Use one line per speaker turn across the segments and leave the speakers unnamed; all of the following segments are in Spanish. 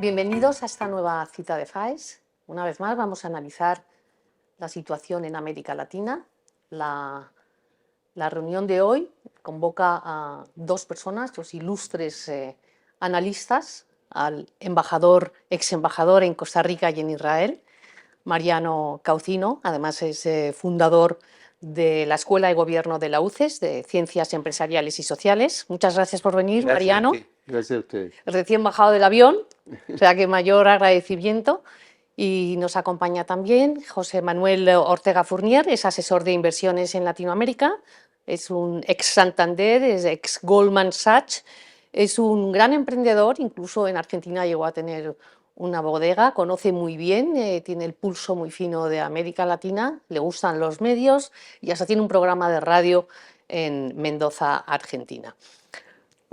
Bienvenidos a esta nueva cita de FAES. Una vez más vamos a analizar la situación en América Latina. La reunión de hoy convoca a dos personas, dos ilustres analistas, al ex embajador en Costa Rica y en Israel, Mariano Caucino. Además es fundador de la Escuela de Gobierno de la UCES, de Ciencias Empresariales y Sociales. Muchas gracias por venir, Mariano.
Gracias a ustedes.
Recién bajado del avión, o sea que mayor agradecimiento. Y nos acompaña también José Manuel Ortega Fournier, es asesor de inversiones en Latinoamérica, es un ex Santander, es ex Goldman Sachs, es un gran emprendedor, incluso en Argentina llegó a tener una bodega, conoce muy bien, tiene el pulso muy fino de América Latina, le gustan los medios y hasta tiene un programa de radio en Mendoza, Argentina.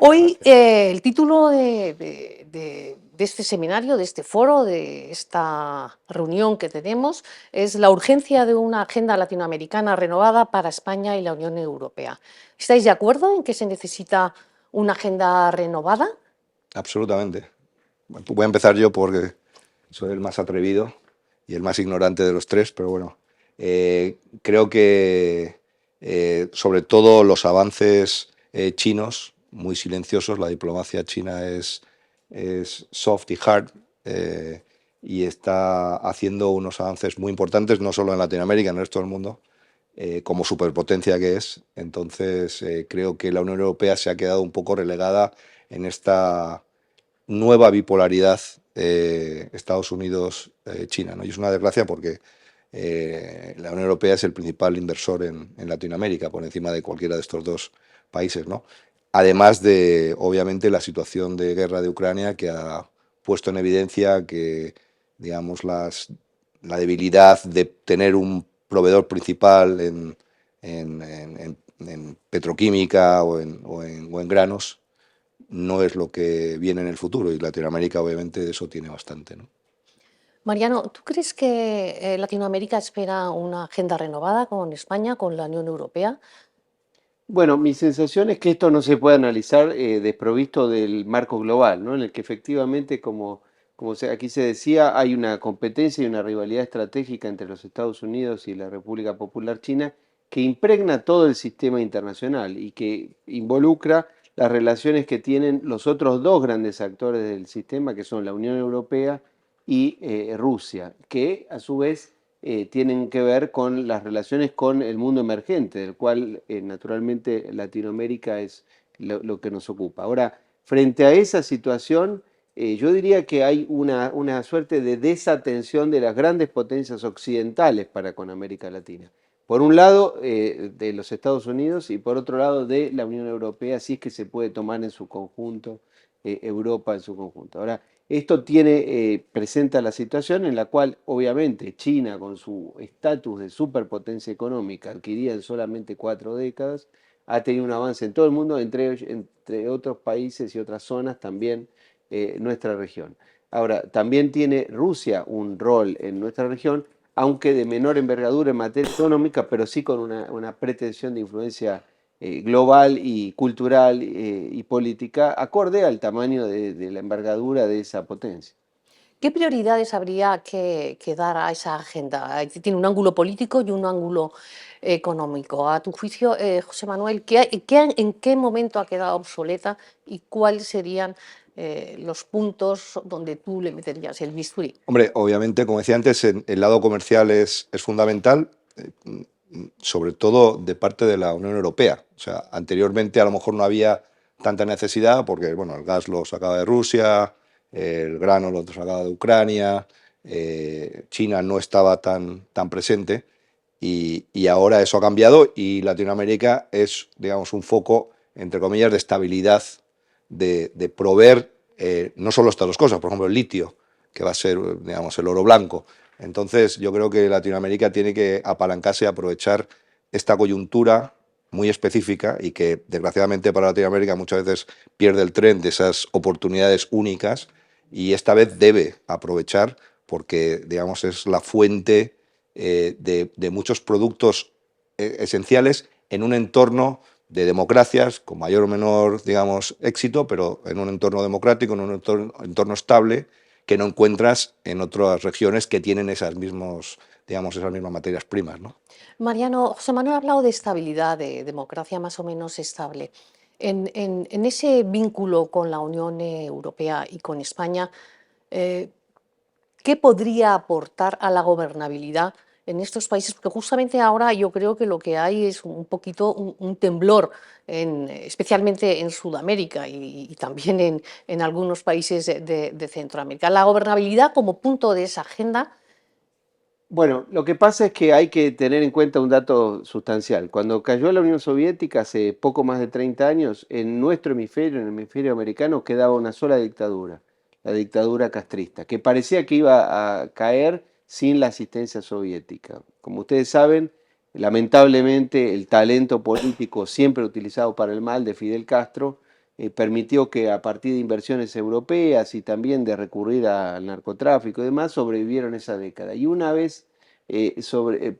Hoy el título de este seminario, de este foro, de esta reunión que tenemos, es la urgencia de una agenda latinoamericana renovada para España y la Unión Europea. ¿Estáis de acuerdo en que se necesita una agenda renovada?
Absolutamente. Voy a empezar yo porque soy el más atrevido y el más ignorante de los tres, pero bueno, creo que sobre todo los avances chinos, muy silenciosos, la diplomacia china es soft y hard, y está haciendo unos avances muy importantes, no solo en Latinoamérica, en el resto del mundo, como superpotencia que es. Entonces creo que la Unión Europea se ha quedado un poco relegada en esta nueva bipolaridad Estados Unidos-China, ¿no? Y es una desgracia porque la Unión Europea es el principal inversor en Latinoamérica, por encima de cualquiera de estos dos países, ¿no? Además de, obviamente, la situación de guerra de Ucrania, que ha puesto en evidencia que, digamos, la debilidad de tener un proveedor principal en petroquímica o en granos no es lo que viene en el futuro, y Latinoamérica obviamente de eso tiene bastante, ¿no?
Mariano, ¿tú crees que Latinoamérica espera una agenda renovada con España, con la Unión Europea?
Bueno, mi sensación es que esto no se puede analizar desprovisto del marco global, ¿no? En el que efectivamente, aquí se decía, hay una competencia y una rivalidad estratégica entre los Estados Unidos y la República Popular China que impregna todo el sistema internacional y que involucra las relaciones que tienen los otros dos grandes actores del sistema, que son la Unión Europea y Rusia, que a su vez tienen que ver con las relaciones con el mundo emergente, del cual naturalmente Latinoamérica es lo que nos ocupa. Ahora, frente a esa situación, yo diría que hay una suerte de desatención de las grandes potencias occidentales para con América Latina. Por un lado, de los Estados Unidos, y por otro lado, de la Unión Europea, si es que se puede tomar en su conjunto, Europa en su conjunto. Ahora, esto presenta la situación en la cual, obviamente, China, con su estatus de superpotencia económica adquirida en solamente 4 décadas, ha tenido un avance en todo el mundo, entre otros países y otras zonas, también nuestra región. Ahora, también tiene Rusia un rol en nuestra región, aunque de menor envergadura en materia económica, pero sí con una pretensión de influencia global y cultural y política acorde al tamaño de la envergadura de esa potencia.
¿Qué prioridades habría que dar a esa agenda? Tiene un ángulo político y un ángulo económico. A tu juicio, José Manuel, ¿en qué momento ha quedado obsoleta y cuáles serían los puntos donde tú le meterías el bisturí?
Hombre, obviamente, como decía antes, el lado comercial es fundamental, sobre todo de parte de la Unión Europea. O sea, anteriormente a lo mejor no había tanta necesidad porque, bueno, el gas lo sacaba de Rusia, el grano lo sacaba de Ucrania, China no estaba tan presente, y ahora eso ha cambiado y Latinoamérica es, digamos, un foco, entre comillas, de estabilidad, de proveer no solo estas dos cosas, por ejemplo, el litio, que va a ser, digamos, el oro blanco. Entonces, yo creo que Latinoamérica tiene que apalancarse y aprovechar esta coyuntura muy específica y que, desgraciadamente para Latinoamérica, muchas veces pierde el tren de esas oportunidades únicas, y esta vez debe aprovechar porque, digamos, es la fuente de muchos productos esenciales en un entorno de democracias con mayor o menor, digamos, éxito, pero en un entorno democrático, en un entorno estable, que no encuentras en otras regiones que tienen esas mismas materias primas, ¿no?
Mariano, José Manuel ha hablado de estabilidad, de democracia más o menos estable. En ese vínculo con la Unión Europea y con España, eh, ¿qué podría aportar a la gobernabilidad en estos países? Porque justamente ahora yo creo que lo que hay es un poquito un temblor, especialmente en Sudamérica y también en algunos países de Centroamérica. La gobernabilidad como punto de esa agenda.
Bueno, lo que pasa es que hay que tener en cuenta un dato sustancial. Cuando cayó la Unión Soviética hace poco más de 30 años, en nuestro hemisferio, en el hemisferio americano, quedaba una sola dictadura, la dictadura castrista, que parecía que iba a caer sin la asistencia soviética. Como ustedes saben, lamentablemente el talento político siempre utilizado para el mal de Fidel Castro permitió que a partir de inversiones europeas y también de recurrir al narcotráfico y demás, sobrevivieron esa década. Y una vez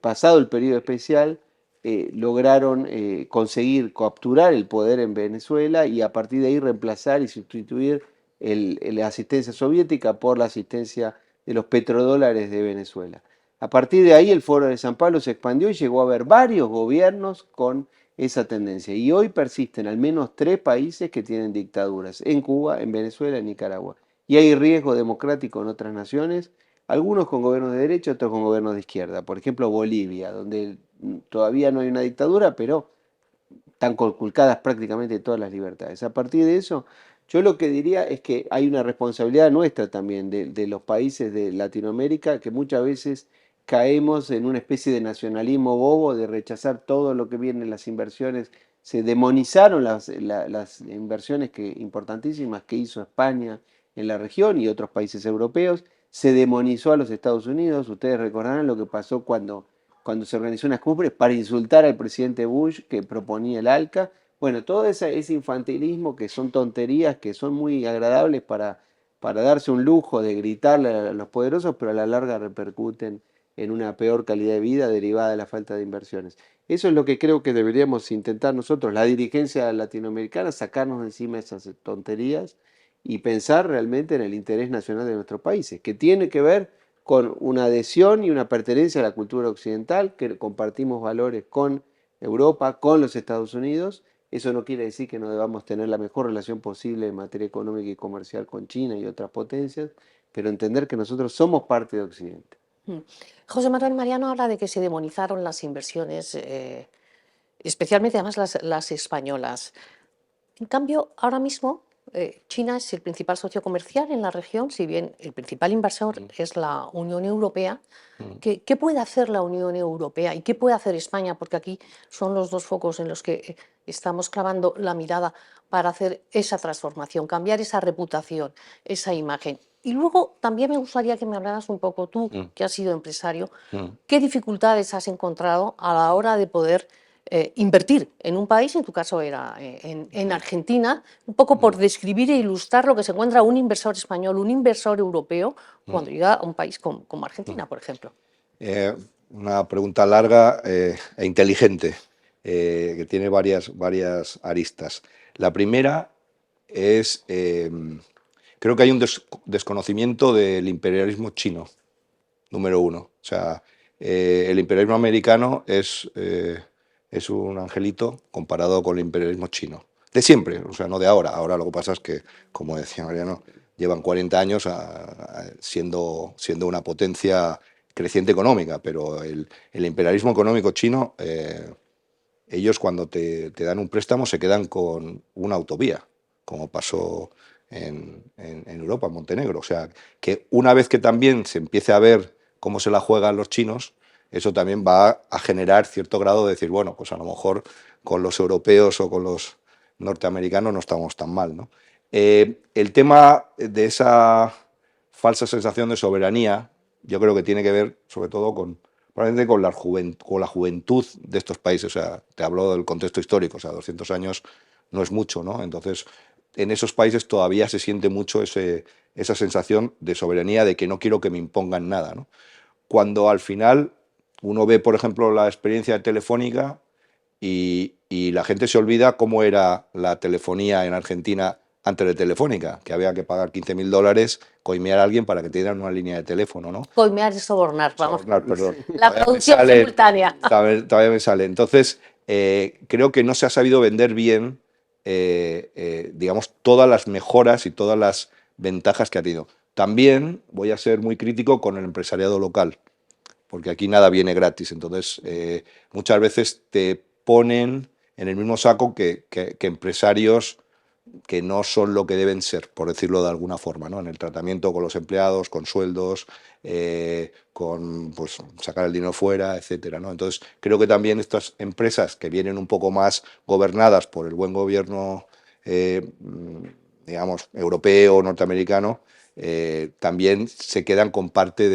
pasado el periodo especial, lograron conseguir capturar el poder en Venezuela y a partir de ahí reemplazar y sustituir la asistencia soviética por la asistencia de los petrodólares de Venezuela. A partir de ahí el Foro de San Pablo se expandió y llegó a haber varios gobiernos con esa tendencia. Y hoy persisten al menos 3 países que tienen dictaduras, en Cuba, en Venezuela, en Nicaragua. Y hay riesgo democrático en otras naciones, algunos con gobiernos de derecha, otros con gobiernos de izquierda. Por ejemplo, Bolivia, donde todavía no hay una dictadura, pero están conculcadas prácticamente todas las libertades. A partir de eso, yo lo que diría es que hay una responsabilidad nuestra también de los países de Latinoamérica, que muchas veces caemos en una especie de nacionalismo bobo, de rechazar todo lo que viene en las inversiones. Se demonizaron las inversiones importantísimas que hizo España en la región y otros países europeos. Se demonizó a los Estados Unidos. Ustedes recordarán lo que pasó cuando se organizó unas cumbres para insultar al presidente Bush que proponía el ALCA. Bueno, todo ese infantilismo que son tonterías, que son muy agradables para darse un lujo de gritarle a los poderosos, pero a la larga repercuten en una peor calidad de vida derivada de la falta de inversiones. Eso es lo que creo que deberíamos intentar nosotros, la dirigencia latinoamericana, sacarnos de encima esas tonterías y pensar realmente en el interés nacional de nuestros países, que tiene que ver con una adhesión y una pertenencia a la cultura occidental, que compartimos valores con Europa, con los Estados Unidos. Eso no quiere decir que no debamos tener la mejor relación posible en materia económica y comercial con China y otras potencias, pero entender que nosotros somos parte de Occidente.
José Manuel Mariano habla de que se demonizaron las inversiones, especialmente además las españolas. En cambio, ahora mismo China es el principal socio comercial en la región, si bien el principal inversor es la Unión Europea. ¿Qué puede hacer la Unión Europea y qué puede hacer España? Porque aquí son los dos focos en los que estamos clavando la mirada para hacer esa transformación, cambiar esa reputación, esa imagen. Y luego también me gustaría que me hablaras un poco tú, que has sido empresario, ¿qué dificultades has encontrado a la hora de poder invertir en un país? En tu caso era en Argentina, un poco por describir e ilustrar lo que se encuentra un inversor español, un inversor europeo, cuando llega a un país como Argentina, por ejemplo.
Una pregunta larga e inteligente, que tiene varias aristas. La primera es, creo que hay un desconocimiento del imperialismo chino, número uno. O sea, el imperialismo americano es un angelito comparado con el imperialismo chino. De siempre, o sea, no de ahora. Ahora lo que pasa es que, como decía Mariano, llevan 40 años siendo una potencia creciente económica, pero el imperialismo económico chino, ellos cuando te dan un préstamo se quedan con una autovía, como pasó en Europa, en Montenegro. O sea, que una vez que también se empiece a ver cómo se la juegan los chinos, eso también va a generar cierto grado de decir, bueno, pues a lo mejor con los europeos o con los norteamericanos no estamos tan mal, ¿no? El tema de esa falsa sensación de soberanía, yo creo que tiene que ver sobre todo probablemente con la juventud de estos países. O sea, te hablo del contexto histórico, o sea, 200 años no es mucho, ¿no? Entonces, en esos países todavía se siente mucho esa sensación de soberanía, de que no quiero que me impongan nada, ¿no? Cuando al final uno ve, por ejemplo, la experiencia de Telefónica y la gente se olvida cómo era la telefonía en Argentina antes de Telefónica, que había que pagar $15.000, coimear a alguien para que te dieran una línea de teléfono, ¿no?
Coimear y sobornar, vamos.
Sobornar, perdón.
La
Todavía me
producción
sale,
simultánea.
todavía me sale. Entonces, creo que no se ha sabido vender bien, digamos, todas las mejoras y todas las ventajas que ha tenido. También voy a ser muy crítico con el empresariado local, porque aquí nada viene gratis. Entonces, muchas veces te ponen en el mismo saco que empresarios que no son lo que deben ser, por decirlo de alguna forma, ¿no? En el tratamiento con los empleados, con sueldos, con pues, sacar el dinero fuera, etcétera, ¿no? Entonces, creo que también estas empresas que vienen un poco más gobernadas por el buen gobierno, digamos, europeo, norteamericano, también se quedan con parte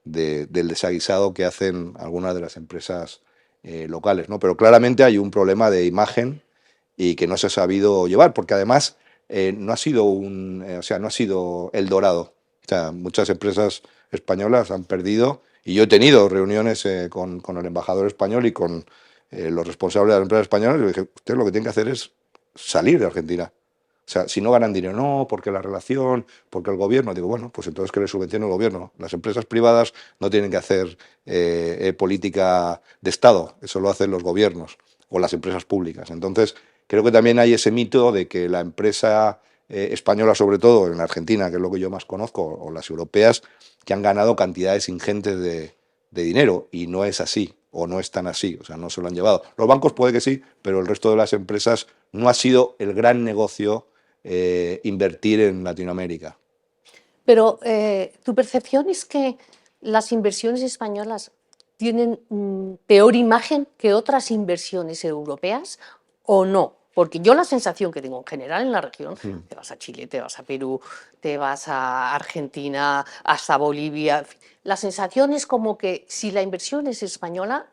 del desaguisado que hacen algunas de las empresas locales, ¿no? Pero claramente hay un problema de imagen y que no se ha sabido llevar, porque además no ha sido o sea, no ha sido El Dorado. O sea, muchas empresas españolas han perdido, y yo he tenido reuniones con el embajador español y con los responsables de las empresas españolas, y le dije, ustedes lo que tienen que hacer es salir de Argentina. O sea, si no ganan dinero, no, porque la relación, porque el gobierno. Digo, bueno, pues entonces que le subvencione el gobierno. Las empresas privadas no tienen que hacer política de Estado, eso lo hacen los gobiernos o las empresas públicas. Entonces, creo que también hay ese mito de que la empresa española, sobre todo en Argentina, que es lo que yo más conozco, o las europeas, que han ganado cantidades ingentes de dinero, y no es así, o no es tan así, o sea, no se lo han llevado. Los bancos puede que sí, pero el resto de las empresas no ha sido el gran negocio invertir en Latinoamérica.
Pero ¿tu percepción es que las inversiones españolas tienen peor imagen que otras inversiones europeas o no? Porque yo la sensación que tengo en general en la región, te vas a Chile, te vas a Perú, te vas a Argentina, hasta Bolivia, en fin, la sensación es como que si la inversión es española,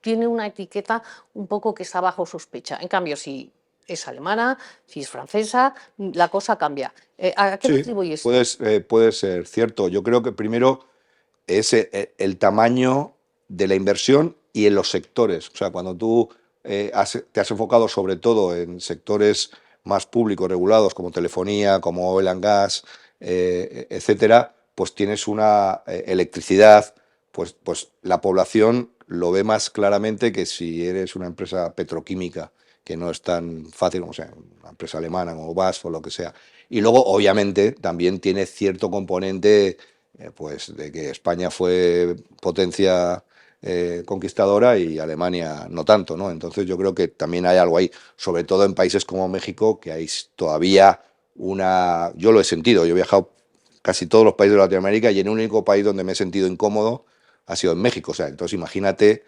tiene una etiqueta un poco que está bajo sospecha. En cambio, si es alemana, si es francesa, la cosa cambia. ¿A qué lo
Sí,
atribuyes?
puede ser cierto. Yo creo que primero es el tamaño de la inversión y en los sectores. O sea, cuando tú te has enfocado sobre todo en sectores más públicos, regulados, como telefonía, como oil and gas, etcétera, pues tienes una electricidad, pues la población lo ve más claramente que si eres una empresa petroquímica, que no es tan fácil como sea una empresa alemana como BASF o lo que sea. Y luego, obviamente, también tiene cierto componente pues de que España fue potencia conquistadora y Alemania no tanto, ¿no? Entonces yo creo que también hay algo ahí, sobre todo en países como México, que hay todavía una... Yo lo he sentido, yo he viajado casi todos los países de Latinoamérica, y el único país donde me he sentido incómodo ha sido en México. O sea, entonces imagínate,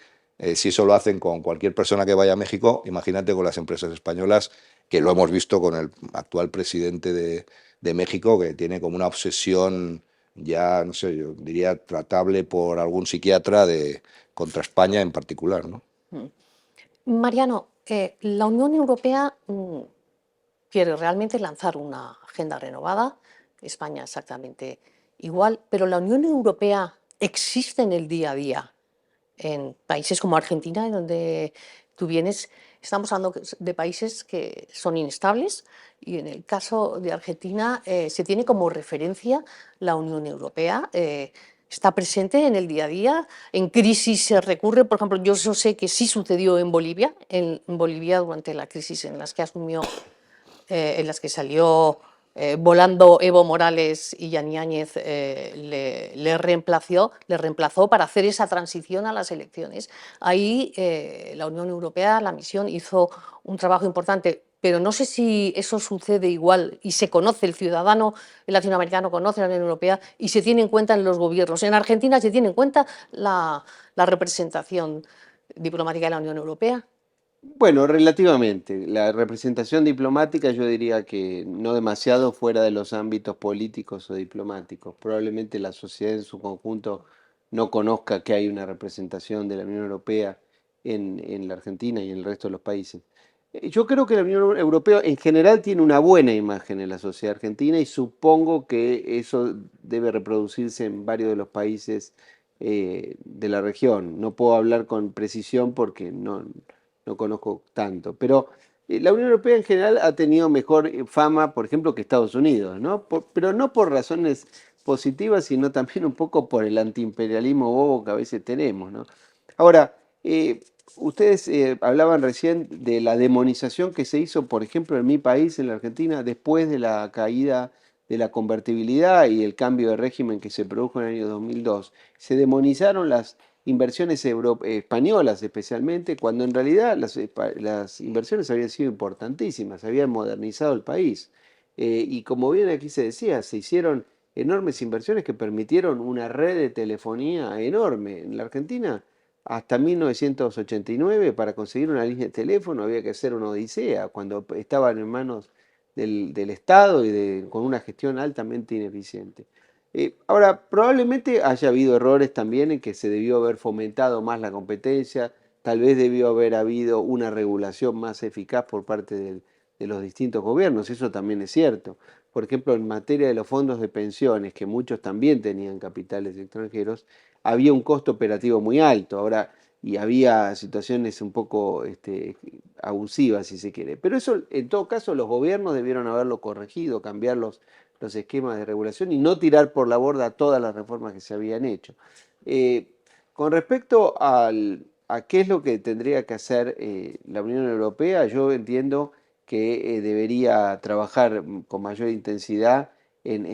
si eso lo hacen con cualquier persona que vaya a México, imagínate con las empresas españolas, que lo hemos visto con el actual presidente de México, que tiene como una obsesión ya, no sé, yo diría tratable por algún psiquiatra contra España en particular, ¿no?
Mariano, la Unión Europea quiere realmente lanzar una agenda renovada, España exactamente igual, pero la Unión Europea existe en el día a día en países como Argentina, en donde tú vienes. Estamos hablando de países que son inestables, y en el caso de Argentina se tiene como referencia la Unión Europea. Está presente en el día a día, en crisis se recurre, por ejemplo, yo sé que sí sucedió en Bolivia, en Bolivia durante la crisis en las que asumió, en las que salió volando Evo Morales, y Yani Áñez le reemplazó para hacer esa transición a las elecciones. Ahí la Unión Europea, la misión, hizo un trabajo importante, pero no sé si eso sucede igual y se conoce, el ciudadano latinoamericano conoce la Unión Europea y se tiene en cuenta en los gobiernos. En Argentina se tiene en cuenta la representación diplomática de la Unión Europea.
Bueno, relativamente. La representación diplomática yo diría que no demasiado fuera de los ámbitos políticos o diplomáticos. Probablemente la sociedad en su conjunto no conozca que hay una representación de la Unión Europea en la Argentina y en el resto de los países. Yo creo que la Unión Europea en general tiene una buena imagen en la sociedad argentina, y supongo que eso debe reproducirse en varios de los países de la región. No puedo hablar con precisión porque no conozco tanto, pero La Unión Europea en general ha tenido mejor fama, por ejemplo, que Estados Unidos, ¿no? Pero no por razones positivas, sino también un poco por el antiimperialismo bobo que a veces tenemos, ¿no? Ahora, ustedes hablaban recién de la demonización que se hizo, por ejemplo, en mi país, en la Argentina, después de la caída de la convertibilidad y el cambio de régimen que se produjo en el año 2002. Se demonizaron las inversiones españolas especialmente, cuando en realidad las inversiones habían sido importantísimas, habían modernizado el país. Y como bien aquí se decía, se hicieron enormes inversiones que permitieron una red de telefonía enorme. En la Argentina, hasta 1989, para conseguir una línea de teléfono había que hacer una odisea, cuando estaban en manos del Estado y con una gestión altamente ineficiente. Ahora, probablemente haya habido errores también en que se debió haber fomentado más la competencia, tal vez debió haber habido una regulación más eficaz por parte de los distintos gobiernos, eso también es cierto. Por ejemplo, en materia de los fondos de pensiones, que muchos también tenían capitales extranjeros, había un costo operativo muy alto. Ahora, y había situaciones un poco abusivas, si se quiere. Pero eso, en todo caso, los gobiernos debieron haberlo corregido, cambiar los esquemas de regulación y no tirar por la borda todas las reformas que se habían hecho. Eh, con respecto a qué es lo que tendría que hacer la Unión Europea, yo entiendo que debería trabajar con mayor intensidad en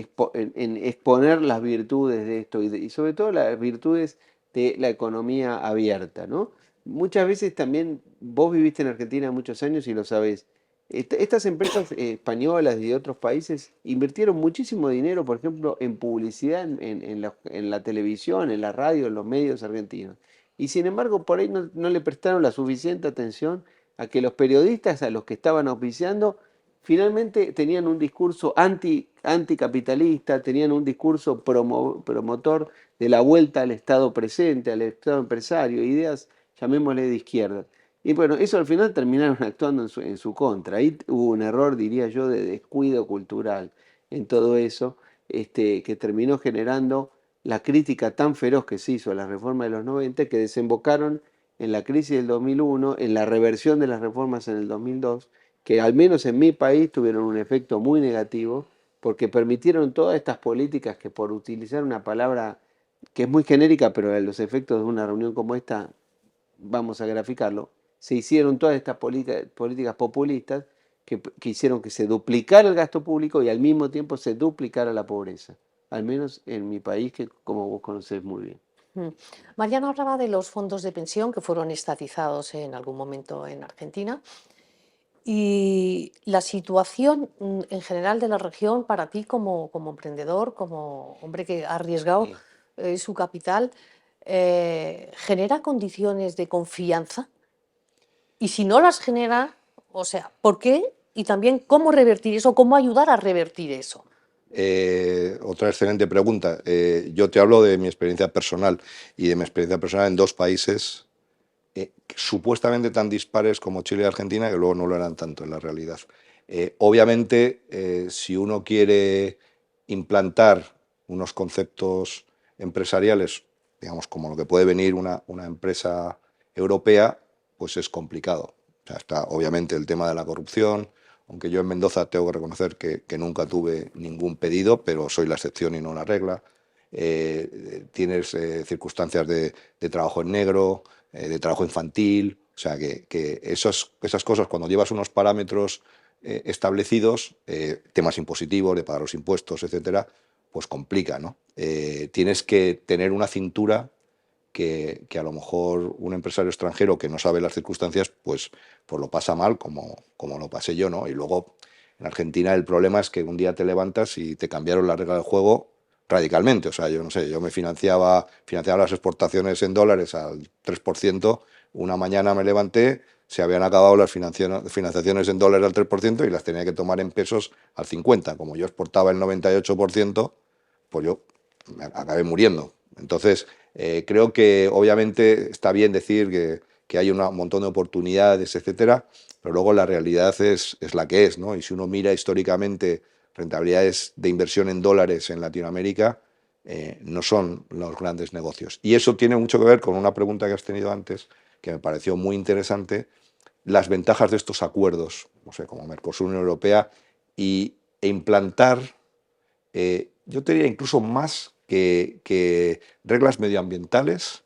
exponer las virtudes de esto y sobre todo las virtudes de la economía abierta, ¿no? Muchas veces también, vos viviste en Argentina muchos años y lo sabés, estas empresas españolas y de otros países invirtieron muchísimo dinero, por ejemplo, en publicidad en la televisión, en la radio, en los medios argentinos. Y sin embargo, por ahí no le prestaron la suficiente atención a que los periodistas a los que estaban auspiciando finalmente tenían un discurso anticapitalista, tenían un discurso promotor de la vuelta al Estado presente, al Estado empresario, ideas, llamémosle de izquierda. Y bueno, eso al final terminaron actuando en su contra. Ahí hubo un error, diría yo, de descuido cultural en todo eso, que terminó generando la crítica tan feroz que se hizo a la reforma de los 90, que desembocaron en la crisis del 2001, en la reversión de las reformas en el 2002, que al menos en mi país tuvieron un efecto muy negativo, porque permitieron todas estas políticas que, por utilizar una palabra que es muy genérica, pero a los efectos de una reunión como esta, vamos a graficarlo, se hicieron todas estas políticas populistas que hicieron que se duplicara el gasto público y al mismo tiempo se duplicara la pobreza, al menos en mi país, que como vos conocés muy bien.
Mariano hablaba de los fondos de pensión que fueron estatizados en algún momento en Argentina y la situación en general de la región para ti como emprendedor, como hombre que ha arriesgado su capital, ¿genera condiciones de confianza? Y si no las genera, o sea, ¿por qué? Y también cómo revertir eso, cómo ayudar a revertir eso.
Otra excelente pregunta. Yo te hablo de mi experiencia personal y de mi experiencia personal en dos países supuestamente tan dispares como Chile y Argentina, que luego no lo eran tanto en la realidad. Obviamente, si uno quiere implantar unos conceptos empresariales, digamos, como lo que puede venir una empresa europea, pues es complicado. O sea, está obviamente el tema de la corrupción, aunque yo en Mendoza tengo que reconocer que nunca tuve ningún pedido, pero soy la excepción y no la regla. Tienes circunstancias de trabajo en negro, de trabajo infantil, o sea que esas cosas, cuando llevas unos parámetros establecidos, temas impositivos, de pagar los impuestos, etcétera, pues complica, ¿no? Tienes que tener una cintura que a lo mejor un empresario extranjero que no sabe las circunstancias, pues lo pasa mal, como lo pasé yo, ¿no? Y luego en Argentina el problema es que un día te levantas y te cambiaron la regla del juego radicalmente. O sea, yo no sé, yo me financiaba las exportaciones en dólares al 3%, una mañana me levanté, se habían acabado las financiaciones en dólares al 3% y las tenía que tomar en pesos al 50%. Como yo exportaba el 98%, pues yo me acabé muriendo. Entonces, creo que obviamente está bien decir que hay un montón de oportunidades, etcétera, pero luego la realidad es la que es, ¿no? Y si uno mira históricamente rentabilidades de inversión en dólares en Latinoamérica, no son los grandes negocios. Y eso tiene mucho que ver con una pregunta que has tenido antes, que me pareció muy interesante, las ventajas de estos acuerdos, no sé, como Mercosur, Unión Europea, e implantar, yo te diría incluso más que reglas medioambientales,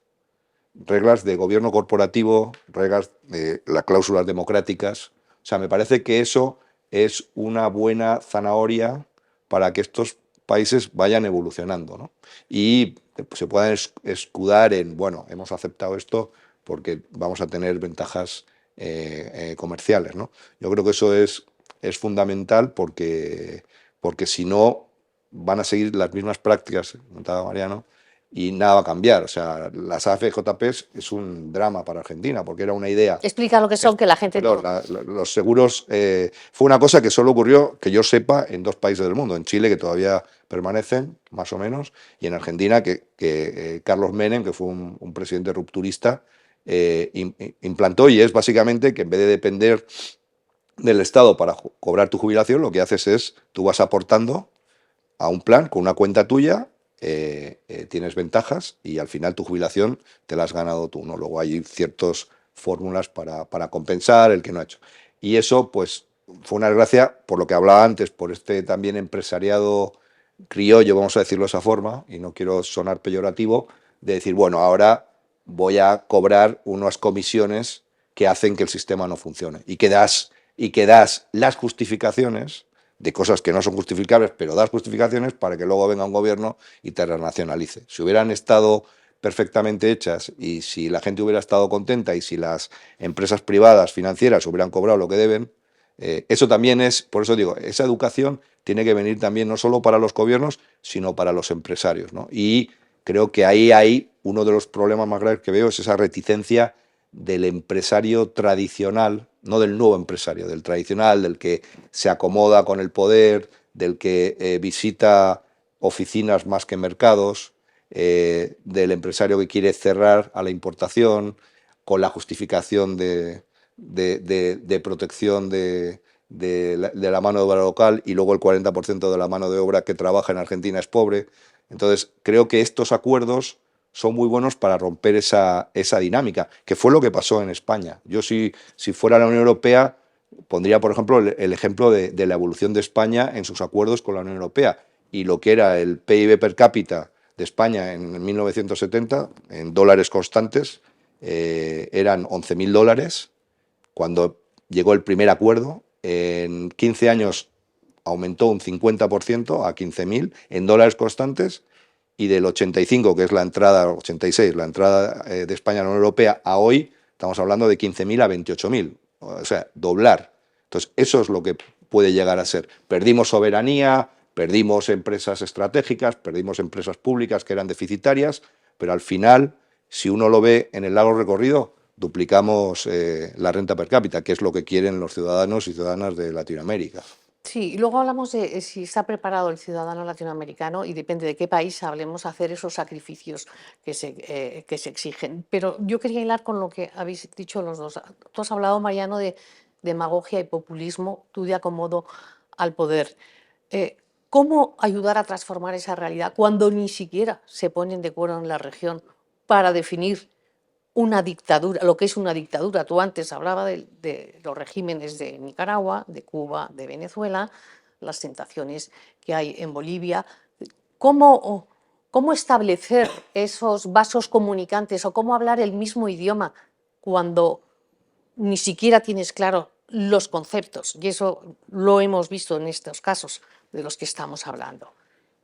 reglas de gobierno corporativo, reglas de las cláusulas democráticas. O sea, me parece que eso es una buena zanahoria para que estos países vayan evolucionando, ¿no? Y se puedan escudar en, bueno, hemos aceptado esto porque vamos a tener ventajas comerciales, ¿no? Yo creo que eso es fundamental porque si no van a seguir las mismas prácticas, comentaba Mariano, y nada va a cambiar. O sea, las AFJP es un drama para Argentina, porque era una idea.
Explica lo que son, que la gente
Perdón,
no...
los seguros fue una cosa que solo ocurrió, que yo sepa, en 2 países del mundo, en Chile, que todavía permanecen, más o menos, y en Argentina, que Carlos Menem, que fue un presidente rupturista, implantó, y es básicamente que en vez de depender del Estado para cobrar tu jubilación, lo que haces es, tú vas aportando a un plan con una cuenta tuya, tienes ventajas y al final tu jubilación te la has ganado tú, ¿no? Luego hay ciertas fórmulas para compensar el que no ha hecho. Y eso, pues, fue una desgracia, por lo que hablaba antes, por este también empresariado criollo, vamos a decirlo de esa forma, y no quiero sonar peyorativo, de decir, bueno, ahora voy a cobrar unas comisiones que hacen que el sistema no funcione. Y que das las justificaciones de cosas que no son justificables, pero das justificaciones para que luego venga un gobierno y te renacionalice. Si hubieran estado perfectamente hechas y si la gente hubiera estado contenta y si las empresas privadas financieras hubieran cobrado lo que deben, eso también es, por eso digo, esa educación tiene que venir también no solo para los gobiernos, sino para los empresarios, ¿no? Y creo que ahí hay uno de los problemas más graves que veo, es esa reticencia del empresario tradicional, no del nuevo empresario, del tradicional, del que se acomoda con el poder, del que visita oficinas más que mercados, del empresario que quiere cerrar a la importación con la justificación de protección de la mano de obra local, y luego el 40% de la mano de obra que trabaja en Argentina es pobre. Entonces, creo que estos acuerdos son muy buenos para romper esa dinámica, que fue lo que pasó en España. Yo si fuera la Unión Europea, pondría, por ejemplo, el ejemplo de la evolución de España en sus acuerdos con la Unión Europea, y lo que era el PIB per cápita de España en 1970, en dólares constantes, eran 11.000 dólares. Cuando llegó el primer acuerdo, en 15 años aumentó un 50% a 15.000 en dólares constantes, y del 85, que es la entrada, 86, la entrada de España a la Unión Europea, a hoy estamos hablando de 15.000 a 28.000, o sea, doblar. Entonces, eso es lo que puede llegar a ser. Perdimos soberanía, perdimos empresas estratégicas, perdimos empresas públicas que eran deficitarias, pero al final, si uno lo ve en el largo recorrido, duplicamos la renta per cápita, que es lo que quieren los ciudadanos y ciudadanas de Latinoamérica.
Sí, y luego hablamos de si está preparado el ciudadano latinoamericano y depende de qué país hablemos hacer esos sacrificios que se exigen. Pero yo quería hilar con lo que habéis dicho los dos. Tú has hablado, Mariano, de demagogia y populismo, tú de acomodo al poder. Eh, ¿Cómo ayudar a transformar esa realidad cuando ni siquiera se ponen de acuerdo en la región para definir una dictadura, lo que es una dictadura? Tú antes hablabas de los regímenes de Nicaragua, de Cuba, de Venezuela, las tentaciones que hay en Bolivia. ¿Cómo, cómo establecer esos vasos comunicantes o cómo hablar el mismo idioma cuando ni siquiera tienes claro los conceptos? Y eso lo hemos visto en estos casos de los que estamos hablando.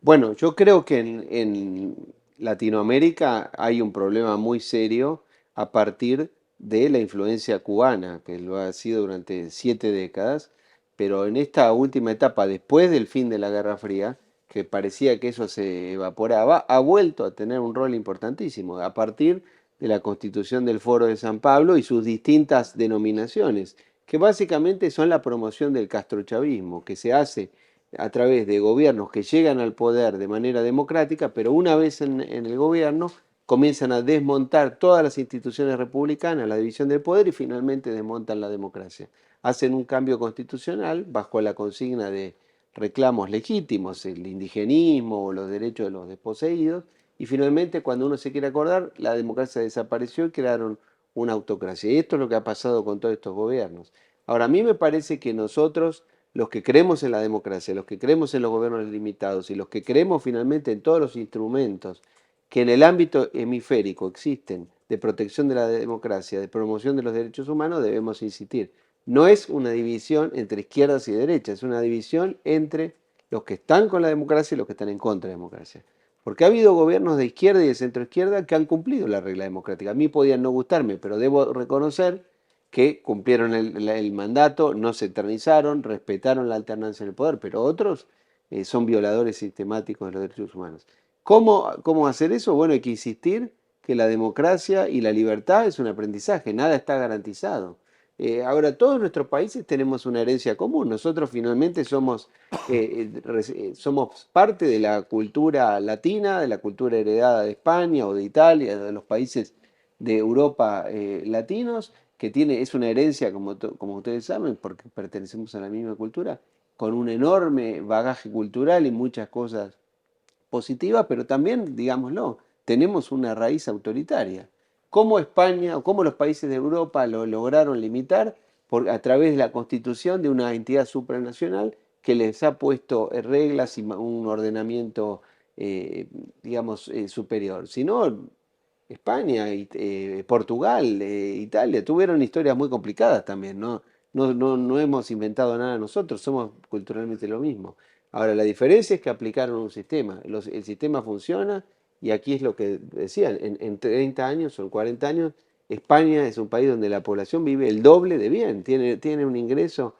Bueno, yo creo que en Latinoamérica hay un problema muy serio a partir de la influencia cubana, que lo ha sido durante 7 décadas, pero en esta última etapa, después del fin de la Guerra Fría, que parecía que eso se evaporaba, ha vuelto a tener un rol importantísimo a partir de la constitución del Foro de San Pablo y sus distintas denominaciones, que básicamente son la promoción del castrochavismo, que se hace a través de gobiernos que llegan al poder de manera democrática, pero una vez en el gobierno comienzan a desmontar todas las instituciones republicanas, la división del poder, y finalmente desmontan la democracia. Hacen un cambio constitucional bajo la consigna de reclamos legítimos, el indigenismo o los derechos de los desposeídos, y finalmente, cuando uno se quiere acordar, la democracia desapareció y crearon una autocracia. Y esto es lo que ha pasado con todos estos gobiernos. Ahora, a mí me parece que nosotros, los que creemos en la democracia, los que creemos en los gobiernos limitados y los que creemos finalmente en todos los instrumentos que en el ámbito hemisférico existen de protección de la democracia, de promoción de los derechos humanos, debemos insistir. No es una división entre izquierdas y derechas, es una división entre los que están con la democracia y los que están en contra de la democracia. Porque ha habido gobiernos de izquierda y de centroizquierda que han cumplido la regla democrática. A mí podían no gustarme, pero debo reconocer que cumplieron el mandato, no se eternizaron, respetaron la alternancia en el poder, pero otros son violadores sistemáticos de los derechos humanos. ¿Cómo hacer eso? Bueno, hay que insistir que la democracia y la libertad es un aprendizaje, nada está garantizado. Ahora, todos nuestros países tenemos una herencia común. Nosotros finalmente somos parte de la cultura latina, de la cultura heredada de España o de Italia, de los países de Europa latinos, que es una herencia, como ustedes saben, porque pertenecemos a la misma cultura, con un enorme bagaje cultural y muchas cosas positivas, pero también, digámoslo, tenemos una raíz autoritaria. ¿Cómo España o cómo los países de Europa lo lograron limitar? A través de la constitución de una entidad supranacional que les ha puesto reglas y un ordenamiento, superior. Si no, España, Portugal, Italia, tuvieron historias muy complicadas también, ¿no? No hemos inventado nada nosotros, somos culturalmente lo mismo. Ahora, la diferencia es que aplicaron un sistema, el sistema funciona y aquí es lo que decían, en 30 años o en 40 años, España es un país donde la población vive el doble de bien, tiene un ingreso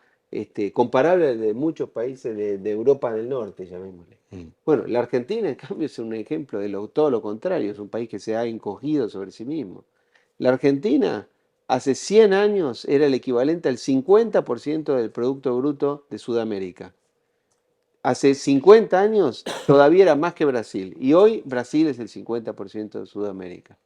comparable al de muchos países de Europa del Norte, llamémosle. Bueno, la Argentina, en cambio, es un ejemplo de todo lo contrario, es un país que se ha encogido sobre sí mismo. La Argentina hace 100 años era el equivalente al 50% del Producto Bruto de Sudamérica. Hace 50 años todavía era más que Brasil, y hoy Brasil es el 50% de Sudamérica.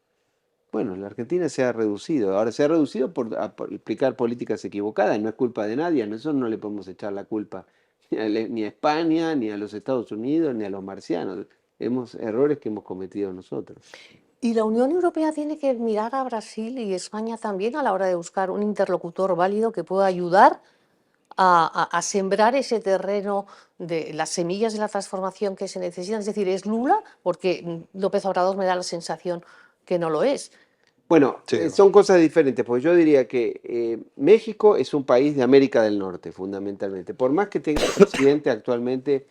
Bueno, la Argentina se ha reducido, ahora se ha reducido por aplicar políticas equivocadas, no es culpa de nadie, a nosotros no le podemos echar la culpa ni a España, ni a los Estados Unidos, ni a los marcianos, errores que hemos cometido nosotros.
¿Y la Unión Europea tiene que mirar a Brasil y España también a la hora de buscar un interlocutor válido que pueda ayudar a sembrar ese terreno de las semillas de la transformación que se necesitan? Es decir, ¿es Lula? Porque López Obrador me da la sensación que no lo es.
Bueno,
Sí.
son cosas diferentes, porque yo diría que México es un país de América del Norte, fundamentalmente. Por más que tenga un presidente actualmente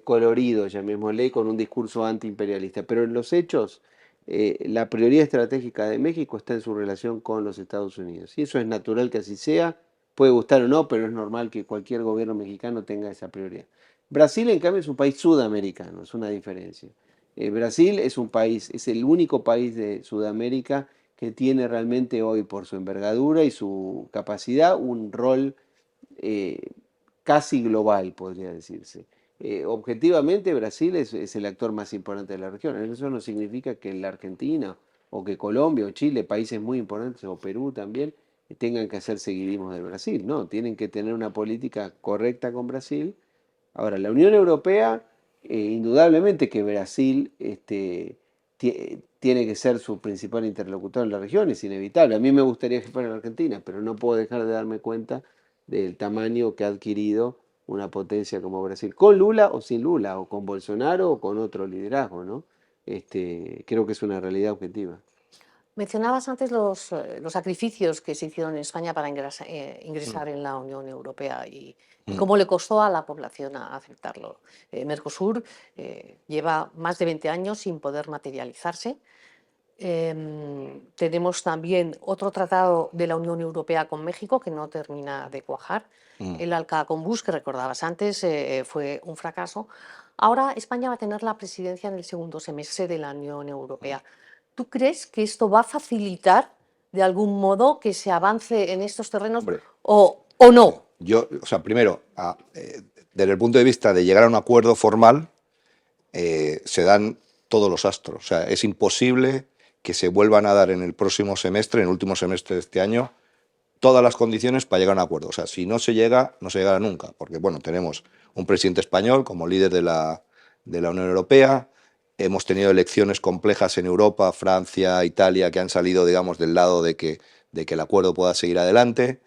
colorido, llamémosle, con un discurso antiimperialista, pero en los hechos, la prioridad estratégica de México está en su relación con los Estados Unidos. Y eso es natural que así sea, puede gustar o no, pero es normal que cualquier gobierno mexicano tenga esa prioridad. Brasil, en cambio, es un país sudamericano, es una diferencia. Brasil es un país, es el único país de Sudamérica que tiene realmente hoy, por su envergadura y su capacidad, un rol casi global, podría decirse. Objetivamente, Brasil es el actor más importante de la región. Eso no significa que la Argentina o que Colombia o Chile, países muy importantes, o Perú también, tengan que hacer seguidismo de Brasil. No, tienen que tener una política correcta con Brasil. Ahora, la Unión Europea, indudablemente que Brasil tiene que ser su principal interlocutor en la región, es inevitable. A mí me gustaría que fuera en Argentina, pero no puedo dejar de darme cuenta del tamaño que ha adquirido una potencia como Brasil, con Lula o sin Lula, o con Bolsonaro o con otro liderazgo, ¿no? Creo que es una realidad objetiva.
Mencionabas antes los sacrificios que se hicieron en España para ingresar en la Unión Europea y cómo le costó a la población aceptarlo. Mercosur lleva más de 20 años sin poder materializarse. Tenemos también otro tratado de la Unión Europea con México que no termina de cuajar. El Alcacombús, que recordabas antes, fue un fracaso. Ahora España va a tener la presidencia en el segundo semestre de la Unión Europea. ¿Tú crees que esto va a facilitar de algún modo que se avance en estos terrenos o no?
Primero, desde el punto de vista de llegar a un acuerdo formal, se dan todos los astros. O sea, es imposible que se vuelvan a dar en el próximo semestre, en el último semestre de este año, todas las condiciones para llegar a un acuerdo. O sea, si no se llega, no se llegará nunca. Porque, bueno, tenemos un presidente español como líder de la Unión Europea. Hemos tenido elecciones complejas en Europa, Francia, Italia, que han salido, digamos, del lado de que de que el acuerdo pueda seguir adelante.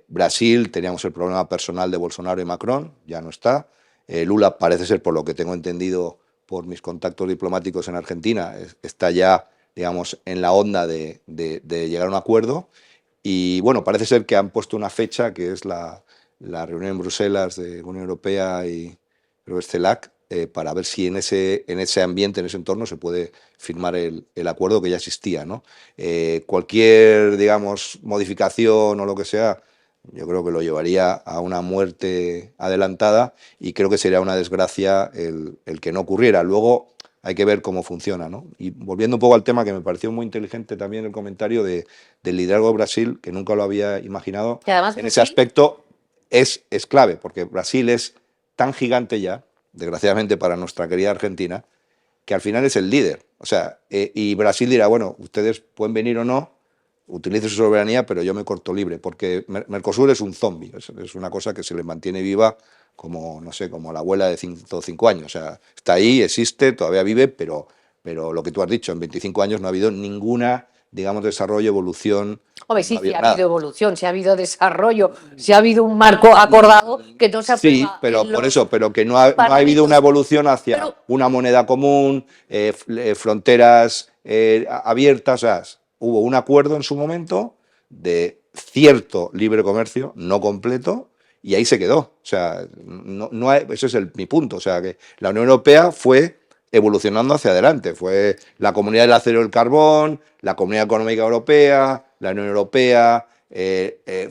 Brasil, teníamos el problema personal de Bolsonaro y Macron, ya no está. Lula parece ser, por lo que tengo entendido por mis contactos diplomáticos en Argentina, está ya, digamos, en la onda de llegar a un acuerdo. Y bueno, parece ser que han puesto una fecha, que es la reunión en Bruselas de Unión Europea y creo que es CELAC, para ver si en ese ambiente, en ese entorno, se puede firmar el acuerdo que ya existía, ¿no? Cualquier, digamos, modificación o lo que sea, yo creo que lo llevaría a una muerte adelantada y creo que sería una desgracia el que no ocurriera. Luego hay que ver cómo funciona, ¿no? Y volviendo un poco al tema, que me pareció muy inteligente también el comentario del liderazgo de Brasil, que nunca lo había imaginado.
Que además
En ese
Brasil,
aspecto es clave, porque Brasil es tan gigante ya, desgraciadamente para nuestra querida Argentina, que al final es el líder. O sea, y Brasil dirá, bueno, ustedes pueden venir o no, utilice su soberanía, pero yo me corto libre, porque Mercosur es un zombie, es una cosa que se le mantiene viva como, no sé, como la abuela de 105 años. O sea, está ahí, existe, todavía vive, pero lo que tú has dicho, en 25 años no ha habido ninguna, digamos, desarrollo, evolución.
hombre,
No
sí,
ha
sí
habido
ha
nada.
habido evolución, sí ha habido desarrollo, sí ha habido un marco acordado que no se
Sí,
aprueba
pero
en
por
los
eso, pero que no ha habido una
parlamentos.
evolución hacia
Pero,
una moneda común, fronteras abiertas. O sea, hubo un acuerdo en su momento de cierto libre comercio, no completo, y ahí se quedó. O sea, ese es mi punto. O sea, que la Unión Europea fue evolucionando hacia adelante. Fue la Comunidad del Acero y el Carbón, la Comunidad Económica Europea, la Unión Europea,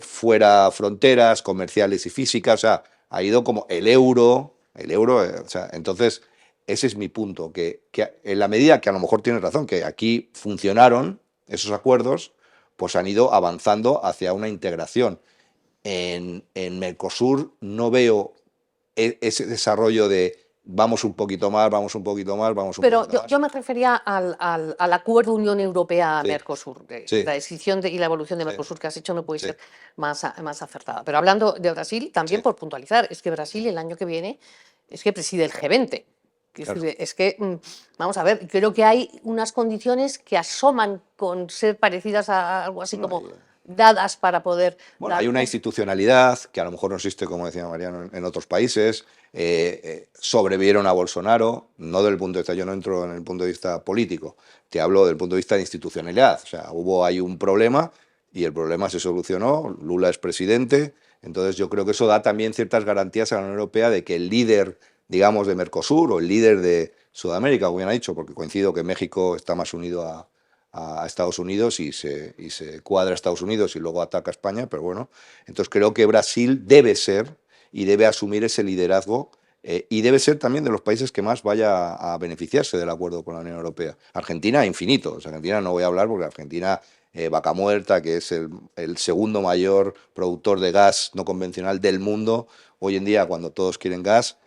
fuera fronteras comerciales y físicas. O sea, ha ido como el euro, o sea, entonces ese es mi punto, que en la medida que a lo mejor tienes razón, que aquí funcionaron esos acuerdos, pues han ido avanzando hacia una integración. En Mercosur no veo ese desarrollo de vamos un poquito más, vamos un poquito más, vamos un
pero
poquito más.
yo me refería al acuerdo Unión
Sí,
Europea-Mercosur.
sí,
La decisión y la evolución de
sí,
Mercosur que has hecho no puede
sí,
ser más acertada. Pero hablando de Brasil, también
sí,
por puntualizar, es que Brasil el año que viene es que preside el G20.
claro.
Es que, vamos a ver, creo que hay unas condiciones que asoman con ser parecidas a algo así
Bueno,
como dadas para poder
Bueno, hay
dar
una
un...
institucionalidad que a lo mejor no existe, como decía Mariano, en otros países. Sobrevivieron a Bolsonaro, no desde el punto de vista, yo no entro en el punto de vista político, te hablo del punto de vista de institucionalidad. O sea, hubo ahí un problema y el problema se solucionó, Lula es presidente, entonces yo creo que eso da también ciertas garantías a la Unión Europea de que el líder, digamos, de Mercosur o el líder de Sudamérica, como bien ha dicho, porque coincido que México está más unido a Estados Unidos y se cuadra a Estados Unidos y luego ataca a España, pero bueno, entonces creo que Brasil debe ser y debe asumir ese liderazgo y debe ser también de los países que más vaya a beneficiarse del acuerdo con la Unión Europea. Argentina, infinito. O sea, Argentina no voy a hablar porque Argentina, Vaca Muerta, que es el segundo mayor productor de gas no convencional del mundo, hoy en día cuando todos quieren gas,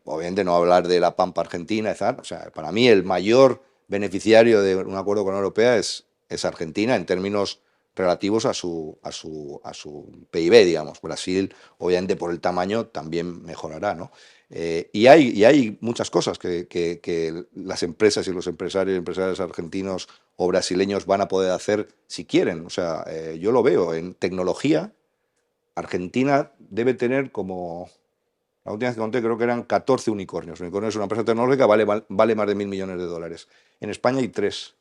obviamente no hablar de la Pampa Argentina, etc. O sea, para mí el mayor beneficiario de un acuerdo con la Unión Europea es Argentina en términos relativos a su PIB, digamos. Brasil, obviamente por el tamaño, también mejorará, ¿no? Y hay muchas cosas que las empresas y los empresarios y empresarios argentinos o brasileños van a poder hacer si quieren. O sea, yo lo veo en tecnología. Argentina debe tener como, la última vez que conté creo que eran 14 unicornios. Unicornio es una empresa tecnológica, vale más de 1.000 millones de dólares. En España hay tres.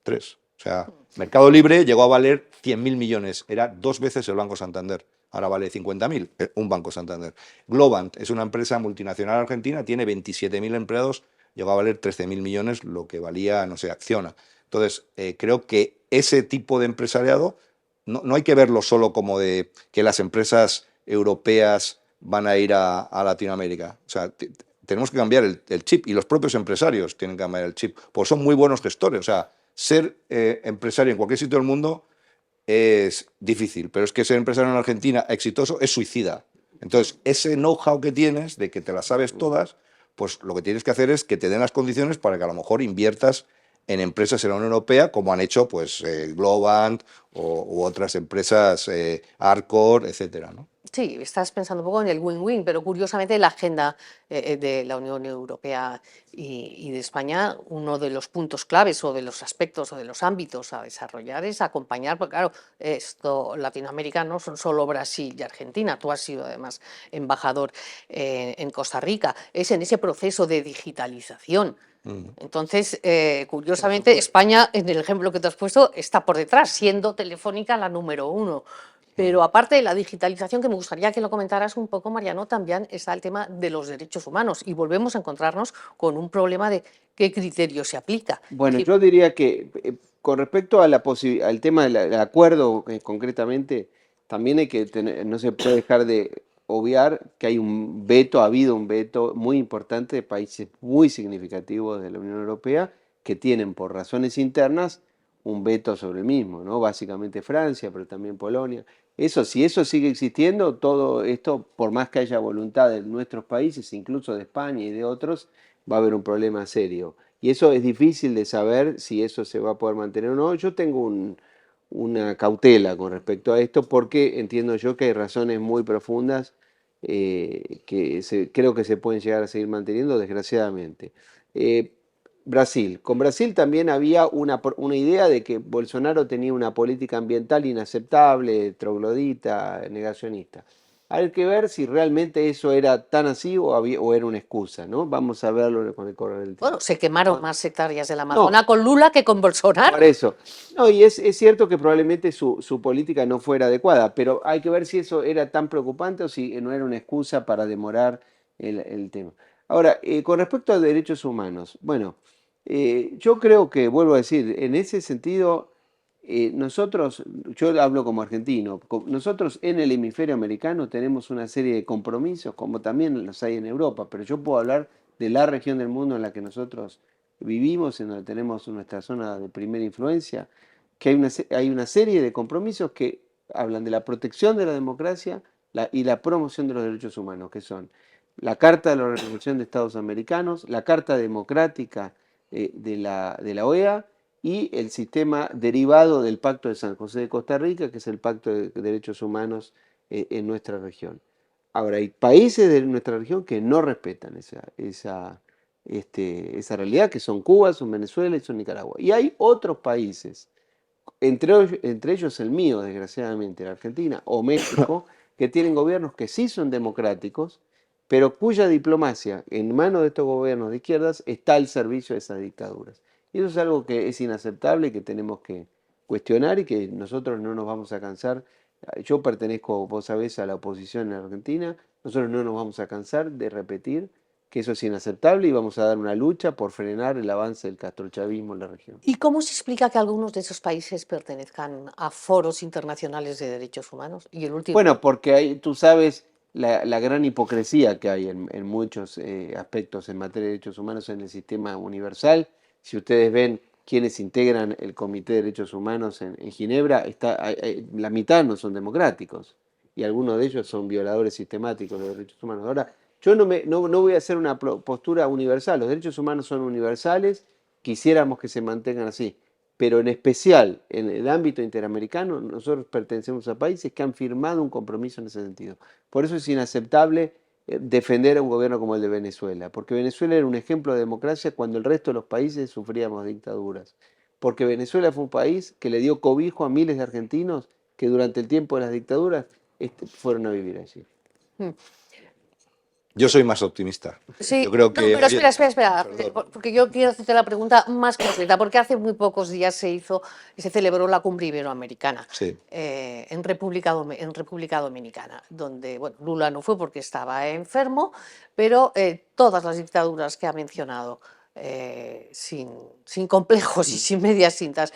O sea, Mercado Libre llegó a valer 100.000 millones. Era 2 veces el Banco Santander. Ahora vale 50.000, un Banco Santander. Globant es una empresa multinacional argentina, tiene 27.000 empleados, llegó a valer 13.000 millones, lo que valía, no sé, Acciona. Entonces, creo que ese tipo de empresariado no hay que verlo solo como de que las empresas europeas van a ir a Latinoamérica. O sea, tenemos que cambiar el chip y los propios empresarios tienen que cambiar el chip, porque son muy buenos gestores. O sea, ser empresario en cualquier sitio del mundo es difícil, pero es que ser empresario en Argentina exitoso es suicida. Entonces, ese know-how que tienes, de que te las sabes todas, pues lo que tienes que hacer es que te den las condiciones para que a lo mejor inviertas en empresas en la Unión Europea, como han hecho pues, Globant u otras empresas, Arcor, etcétera, ¿no?
Sí, estás pensando un poco en el win-win, pero curiosamente la agenda de la Unión Europea y de España, uno de los puntos claves o de los aspectos o de los ámbitos a desarrollar es acompañar, porque claro, Latinoamérica no son solo Brasil y Argentina, tú has sido además embajador en Costa Rica, es en ese proceso de digitalización. Entonces, curiosamente, España, en el ejemplo que te has puesto, está por detrás, siendo Telefónica la número 1. Pero aparte de la digitalización, que me gustaría que lo comentaras un poco, Mariano, también está el tema de los derechos humanos y volvemos a encontrarnos con un problema de qué criterio se aplica. Es
Bueno,
decir,
yo diría que con respecto a al tema del acuerdo, concretamente, también hay que tener, no se puede dejar de obviar que hay un veto, ha habido un veto muy importante de países muy significativos de la Unión Europea que tienen por razones internas un veto sobre el mismo, ¿no? Básicamente Francia, pero también Polonia. Eso, si eso sigue existiendo, todo esto, por más que haya voluntad de nuestros países, incluso de España y de otros, va a haber un problema serio. Y eso es difícil de saber si eso se va a poder mantener o no. Yo tengo una cautela con respecto a esto porque entiendo yo que hay razones muy profundas creo que se pueden llegar a seguir manteniendo, desgraciadamente. Eh, Brasil. Con Brasil también había una idea de que Bolsonaro tenía una política ambiental inaceptable, troglodita, negacionista. Hay que ver si realmente eso era tan así o era una excusa, ¿no? Vamos a verlo con el correr del tiempo.
bueno, se quemaron más hectáreas del
No,
Amazonas con Lula que con Bolsonaro.
por eso. No, y es cierto que probablemente su política no fuera adecuada, pero hay que ver si eso era tan preocupante o si no era una excusa para demorar el tema. Ahora, con respecto a derechos humanos, bueno, yo creo que, vuelvo a decir, en ese sentido, nosotros, yo hablo como argentino, nosotros en el hemisferio americano tenemos una serie de compromisos, como también los hay en Europa, pero yo puedo hablar de la región del mundo en la que nosotros vivimos, en donde tenemos nuestra zona de primera influencia, que hay una serie de compromisos que hablan de la protección de la democracia y la promoción de los derechos humanos, que son la Carta de la Organización de Estados Americanos, la Carta Democrática de la OEA y el sistema derivado del Pacto de San José de Costa Rica, que es el Pacto de Derechos Humanos en nuestra región. Ahora, hay países de nuestra región que no respetan esa realidad, que son Cuba, son Venezuela y son Nicaragua. Y hay otros países, entre ellos el mío, desgraciadamente, la Argentina o México, que tienen gobiernos que sí son democráticos, pero cuya diplomacia en manos de estos gobiernos de izquierdas está al servicio de esas dictaduras. Y eso es algo que es inaceptable y que tenemos que cuestionar y que nosotros no nos vamos a cansar. Yo pertenezco, vos sabés, a la oposición en Argentina. Nosotros no nos vamos a cansar de repetir que eso es inaceptable y vamos a dar una lucha por frenar el avance del castrochavismo en la región.
¿Y cómo se explica que algunos de esos países pertenezcan a foros internacionales de derechos humanos? Y el último,
Bueno, porque tú sabes la gran hipocresía que hay en muchos aspectos en materia de derechos humanos en el sistema universal. Si ustedes ven quienes integran el Comité de Derechos Humanos en Ginebra, la mitad no son democráticos y algunos de ellos son violadores sistemáticos de los derechos humanos. Ahora, yo no voy a hacer una postura universal. Los derechos humanos son universales, quisiéramos que se mantengan así. Pero en especial en el ámbito interamericano, nosotros pertenecemos a países que han firmado un compromiso en ese sentido. Por eso es inaceptable defender a un gobierno como el de Venezuela, porque Venezuela era un ejemplo de democracia cuando el resto de los países sufríamos dictaduras. Porque Venezuela fue un país que le dio cobijo a miles de argentinos que durante el tiempo de las dictaduras fueron a vivir allí.
Yo soy más optimista.
sí,
Yo creo
no,
que,
pero
oye,
espera,
perdón.
porque yo quiero hacerte la pregunta más concreta, porque hace muy pocos días se celebró la cumbre iberoamericana
Sí.
en República Dominicana, donde, bueno, Lula no fue porque estaba enfermo, pero todas las dictaduras que ha mencionado, sin complejos y sin medias tintas,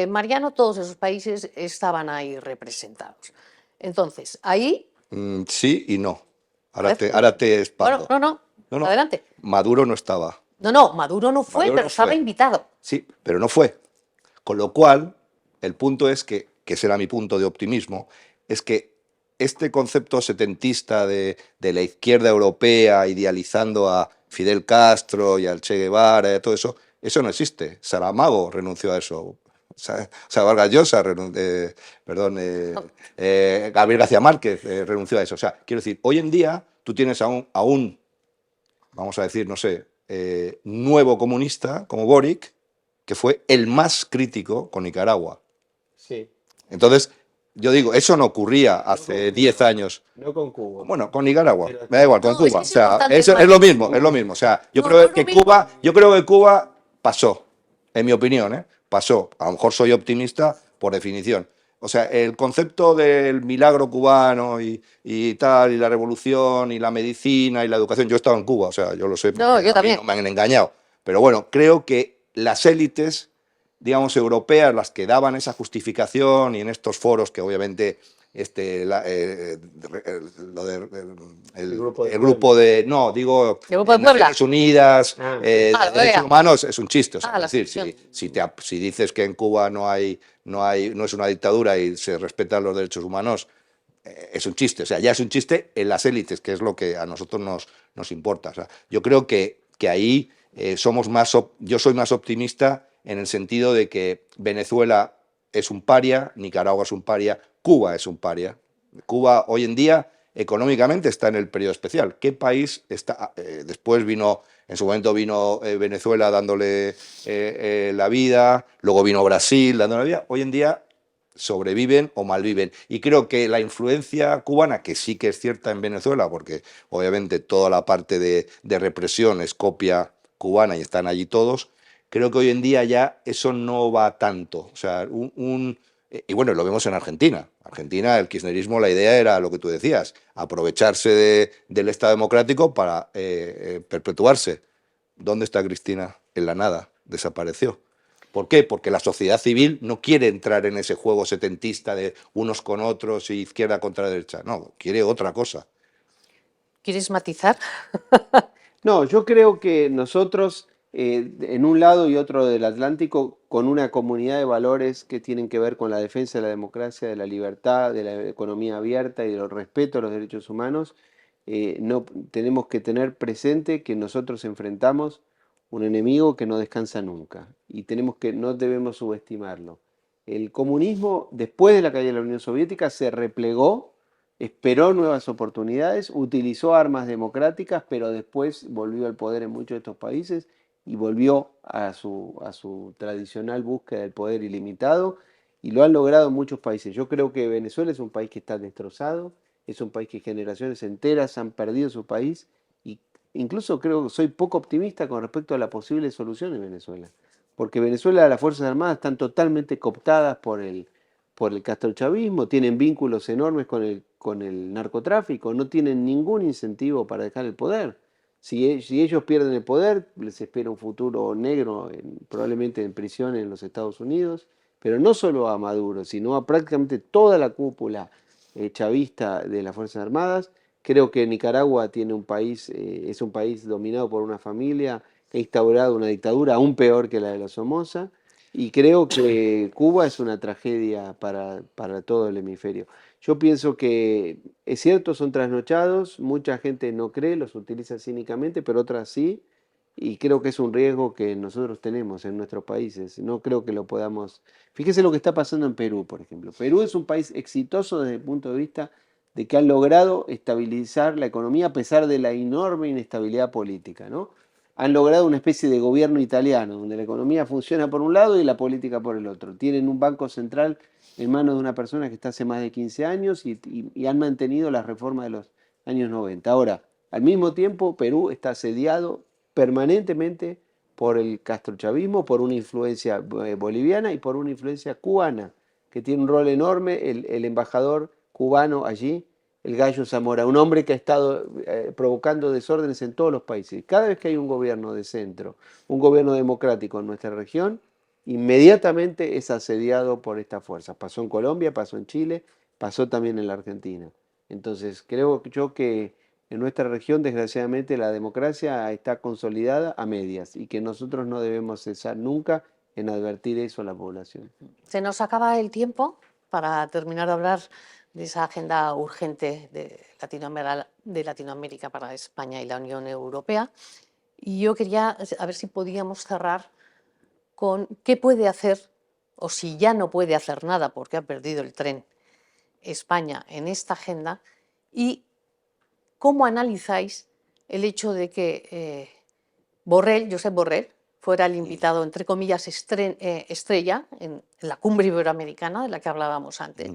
Mariano, todos esos países estaban ahí representados. Entonces, ahí,
Sí y no.
a ver,
Ahora te
bueno,
expando.
no,
No, no.
adelante.
Maduro no estaba.
No, Maduro no fue,
Maduro
pero
no
estaba
fue.
invitado.
Sí, pero no fue. Con lo cual, el punto es que ese era mi punto de optimismo, es que este concepto setentista de la izquierda europea idealizando a Fidel Castro y al Che Guevara y todo eso, Eso no existe. Saramago renunció a eso. Vargas Llosa, Gabriel García Márquez renunció a eso. O sea, quiero decir, hoy en día tú tienes a un vamos a decir, no sé, nuevo comunista como Boric, que fue el más crítico con Nicaragua.
Sí.
Entonces, yo digo, eso no ocurría hace 10 años.
No con Cuba.
Bueno, con Nicaragua,
Pero
me da igual, con
No, es
Cuba.
que
O
es
sea,
importante
eso
el
es lo
matiz.
mismo, es lo mismo. O sea, yo
No,
creo
no es
que
lo mismo.
Cuba pasó, en mi opinión, pasó. A lo mejor soy optimista por definición. O sea, el concepto del milagro cubano y tal, y la revolución, y la medicina, y la educación, yo he estado en Cuba, o sea, yo lo sé,
No,
porque
yo
a mí
también.
no me han engañado. Pero bueno, creo que las élites, digamos, europeas, las que daban esa justificación, y en estos foros que obviamente
El grupo de
el grupo de, no, digo,
¿El grupo de Puebla?
Naciones Unidas,
Ah,
de
Ah, la
derechos
OEA.
humanos, es un chiste. O sea,
Ah, la
es decir,
excepción.
si dices que en Cuba no es una dictadura y se respetan los derechos humanos, es un chiste. O sea, ya es un chiste en las élites, que es lo que a nosotros nos importa. O sea, yo creo que ahí yo soy más optimista en el sentido de que Venezuela es un paria, Nicaragua es un paria, Cuba es un paria. Cuba hoy en día económicamente está en el periodo especial. ¿Qué país está? Después en su momento vino Venezuela dándole la vida, luego vino Brasil dándole la vida. Hoy en día sobreviven o malviven. Y creo que la influencia cubana, que sí que es cierta en Venezuela, porque obviamente toda la parte de represión es copia cubana y están allí todos, creo que hoy en día ya eso no va tanto. O sea, y bueno, lo vemos en Argentina. Argentina, el kirchnerismo, la idea era lo que tú decías, aprovecharse del Estado democrático para perpetuarse. ¿Dónde está Cristina? En la nada, desapareció. ¿Por qué? Porque la sociedad civil no quiere entrar en ese juego setentista de unos con otros y izquierda contra derecha. No, quiere otra cosa.
¿Quieres matizar?
No, yo creo que nosotros, en un lado y otro del Atlántico, con una comunidad de valores que tienen que ver con la defensa de la democracia, de la libertad, de la economía abierta y del respeto a los derechos humanos, no tenemos que tener presente que nosotros enfrentamos un enemigo que no descansa nunca y no debemos subestimarlo. El comunismo, después de la caída de la Unión Soviética, se replegó, esperó nuevas oportunidades, utilizó armas democráticas, pero después volvió al poder en muchos de estos países y volvió a su tradicional búsqueda del poder ilimitado, y lo han logrado en muchos países. Yo creo que Venezuela es un país que está destrozado, es un país que generaciones enteras han perdido su país, y incluso creo que soy poco optimista con respecto a la posible solución en Venezuela, porque Venezuela, las Fuerzas Armadas están totalmente cooptadas por el castrochavismo, tienen vínculos enormes con el narcotráfico, no tienen ningún incentivo para dejar el poder. Si ellos pierden el poder, les espera un futuro negro, probablemente en prisión en los Estados Unidos, pero no solo a Maduro, sino a prácticamente toda la cúpula chavista de las Fuerzas Armadas. Creo que Nicaragua es un país dominado por una familia que ha instaurado una dictadura aún peor que la de la Somoza. Y creo que Cuba es una tragedia para todo el hemisferio. Yo pienso que es cierto, son trasnochados, mucha gente no cree, los utiliza cínicamente, pero otras sí, y creo que es un riesgo que nosotros tenemos en nuestros países. No creo que lo podamos... Fíjese lo que está pasando en Perú, por ejemplo. Perú es un país exitoso desde el punto de vista de que han logrado estabilizar la economía a pesar de la enorme inestabilidad política, ¿no? Han logrado una especie de gobierno italiano, donde la economía funciona por un lado y la política por el otro. Tienen un banco central en manos de una persona que está hace más de 15 años y han mantenido las reformas de los años 90. Ahora, al mismo tiempo, Perú está asediado permanentemente por el castrochavismo, por una influencia boliviana y por una influencia cubana, que tiene un rol enorme el embajador cubano allí, el Gallo Zamora, un hombre que ha estado provocando desórdenes en todos los países. Cada vez que hay un gobierno de centro, un gobierno democrático en nuestra región, inmediatamente es asediado por estas fuerzas. Pasó en Colombia, pasó en Chile, pasó también en la Argentina. Entonces, creo yo que en nuestra región, desgraciadamente, la democracia está consolidada a medias y que nosotros no debemos cesar nunca en advertir eso a la población.
Se nos acaba el tiempo para terminar de hablar de esa agenda urgente de Latinoamérica para España y la Unión Europea. Y yo quería a ver si podíamos cerrar con qué puede hacer, o si ya no puede hacer nada porque ha perdido el tren España en esta agenda, y cómo analizáis el hecho de que Josep Borrell, fuera el invitado, entre comillas, estrella en la cumbre iberoamericana de la que hablábamos antes,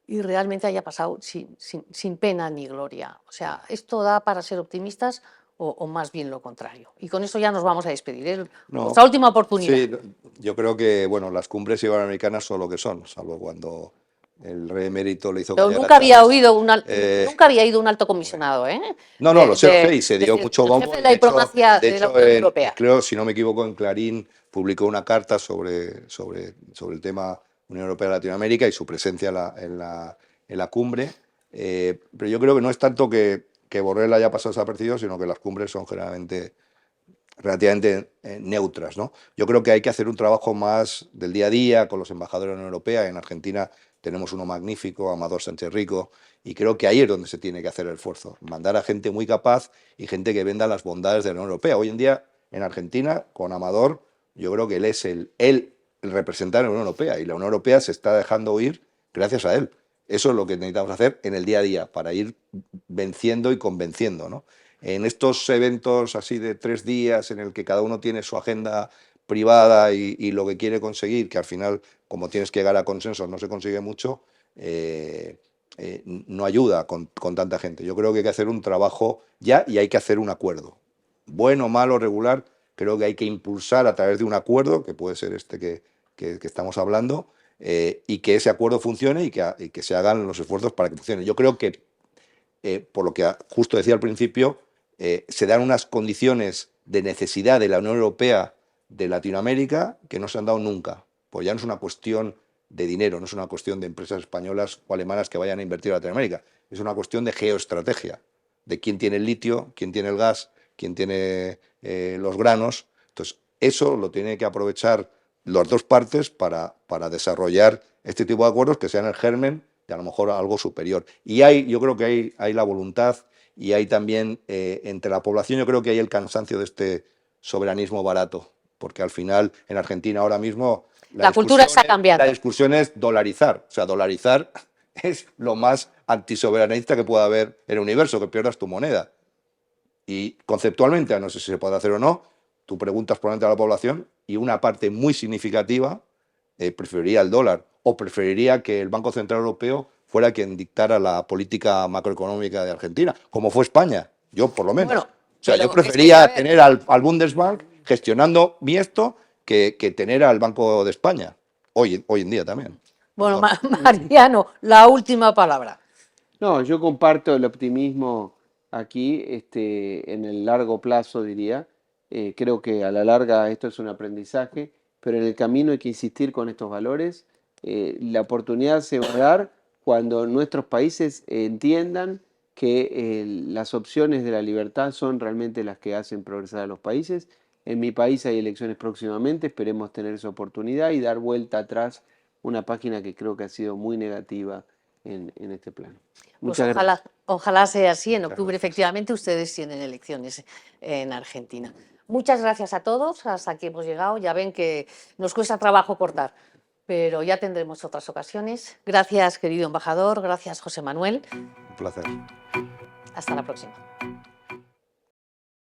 y realmente haya pasado sin pena ni gloria. O sea, ¿esto da para ser optimistas o más bien lo contrario? Y con esto ya nos vamos a despedir. Es
No,
vuestra última oportunidad.
sí, yo creo que bueno, las cumbres iberoamericanas son lo que son, salvo cuando el rey emérito le hizo
Yo
callar a
nunca había
Chávez.
oído nunca había ido un alto comisionado, ¿eh?
No, lo sé, y se dio mucho
el
bombo.
jefe de la diplomacia de la Unión Europea.
Creo, si no me equivoco, en Clarín publicó una carta sobre el tema Unión Europea Latinoamérica y su presencia en la cumbre. Pero yo creo que no es tanto que Borrell haya pasado desapercibido, sino que las cumbres son generalmente relativamente neutras, ¿no? Yo creo que hay que hacer un trabajo más del día a día con los embajadores de la Unión Europea. En Argentina tenemos uno magnífico, Amador Sánchez Rico, y creo que ahí es donde se tiene que hacer el esfuerzo, mandar a gente muy capaz y gente que venda las bondades de la Unión Europea. Hoy en día, en Argentina, con Amador, yo creo que él es el representante de la Unión Europea, y la Unión Europea se está dejando oír gracias a él. Eso es lo que necesitamos hacer en el día a día, para ir venciendo y convenciendo, ¿no? En estos eventos así de 3 días, en el que cada uno tiene su agenda privada y lo que quiere conseguir, que al final, como tienes que llegar a consensos, no se consigue mucho, no ayuda con tanta gente. Yo creo que hay que hacer un trabajo ya y hay que hacer un acuerdo. Bueno, malo, regular, creo que hay que impulsar a través de un acuerdo, que puede ser este que estamos hablando, y que ese acuerdo funcione y que se hagan los esfuerzos para que funcione. Yo creo que, por lo que justo decía al principio, se dan unas condiciones de necesidad de la Unión Europea de Latinoamérica que no se han dado nunca. Pues ya no es una cuestión de dinero, no es una cuestión de empresas españolas o alemanas que vayan a invertir en Latinoamérica. Es una cuestión de geoestrategia, de quién tiene el litio, quién tiene el gas, quién tiene los granos. Entonces, eso lo tienen que aprovechar las dos partes para desarrollar este tipo de acuerdos que sean el germen de a lo mejor algo superior. Y yo creo que hay la voluntad, y hay también entre la población, yo creo que hay el cansancio de este soberanismo barato, porque al final en Argentina ahora mismo
la cultura está cambiando.
La discusión es dolarizar. O sea, dolarizar es lo más antisoberanista que pueda haber en el universo, que pierdas tu moneda. Y conceptualmente, no sé si se puede hacer o no, tú preguntas probablemente a la población y una parte muy significativa preferiría el dólar, o preferiría que el Banco Central Europeo fuera quien dictara la política macroeconómica de Argentina, como fue España, yo por lo menos.
Bueno,
o sea,
pero
yo prefería
es que, a ver,
tener al Bundesbank gestionando esto que tener al Banco de España, hoy en día también.
bueno, Mariano, la última palabra.
No, yo comparto el optimismo aquí, en el largo plazo diría. Creo que a la larga esto es un aprendizaje, pero en el camino hay que insistir con estos valores. La oportunidad se va a dar cuando nuestros países entiendan que las opciones de la libertad son realmente las que hacen progresar a los países. En mi país hay elecciones próximamente, esperemos tener esa oportunidad y dar vuelta atrás una página que creo que ha sido muy negativa en este plano.
Pues
Muchas gracias.
ojalá sea así. En octubre, efectivamente, ustedes tienen elecciones en Argentina. Muchas gracias a todos. Hasta aquí hemos llegado. Ya ven que nos cuesta trabajo cortar, pero ya tendremos otras ocasiones. Gracias, querido embajador. Gracias, José Manuel.
Un placer.
Hasta la próxima.